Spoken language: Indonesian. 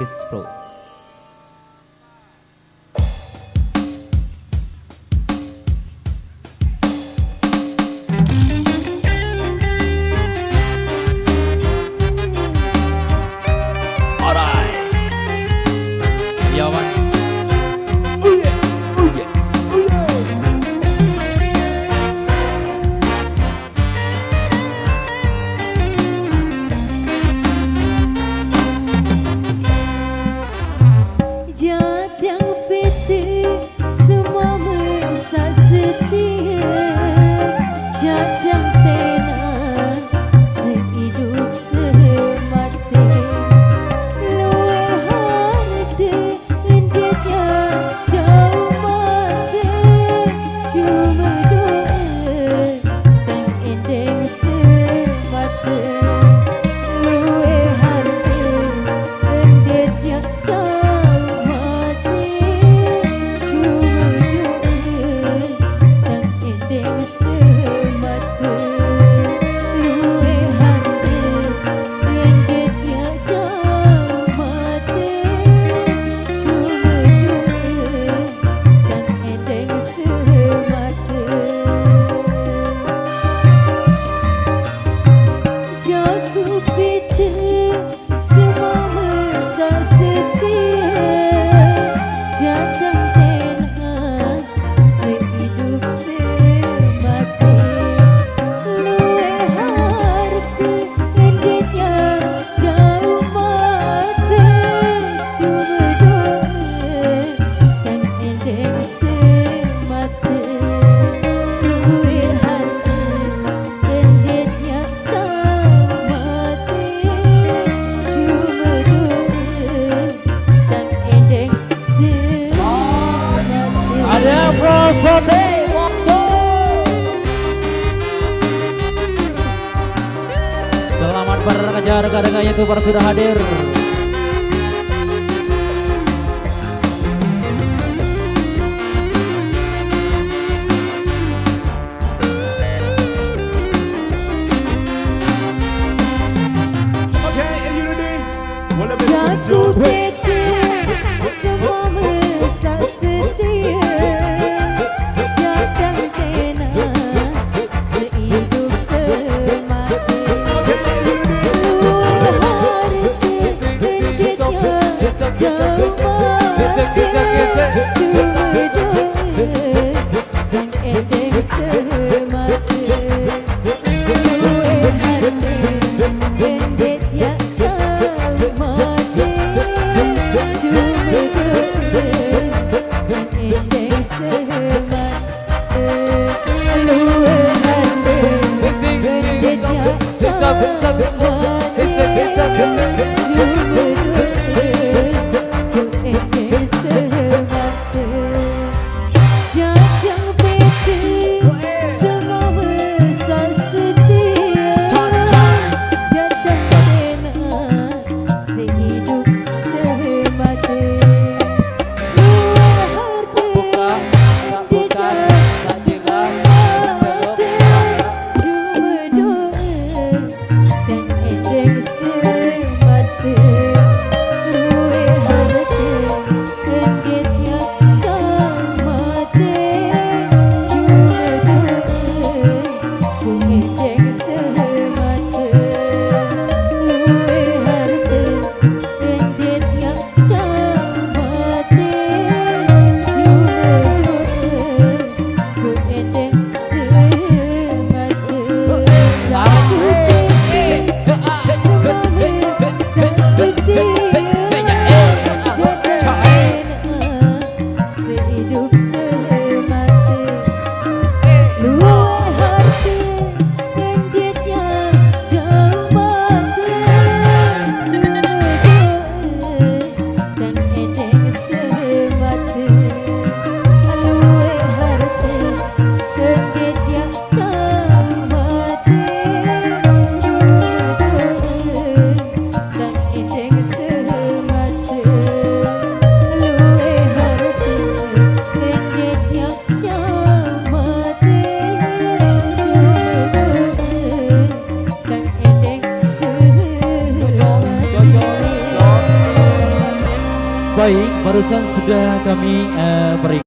Hafiz Pro. Alright. Yo man. Oh yeah. Oh yeah. Oh yeah. Jadang PT semua mesra setia, jadang tenan sehidup semati. Luwe harta dia jauh mati, cuma doa dan ending semata. Luwe harta dia jauh mati, cuma doa dan ending semata. Luwe harta dia jauh mati, cuma doa dan ending semata. Jago pita semua mesra setia, jadang tenan sehidup semati. Luwe harta dia jauh mati, cuma doa dan ending semata. Luwe harta dia jauh mati, cuma doa dan ending semata. Ada Prosote. Selamat berkerja rekan-rekan YouTuber sudah hadir. Jago PT semua mesra setia, jadang tenan sehidup semati. Luwe harta dia jauh mati, cuma doa dan ending semata. Luwe harta dia jauh mati, cuma doa dan ending semata. Luwe harta dia jauh mati, cuma doa dan ending semata. Jadang PT semua mesra setia, jadang tenan sehidup semati. Luwe harta dia jauh mati, cuma doa dan ending semata. Baik, barusan sudah kami berikan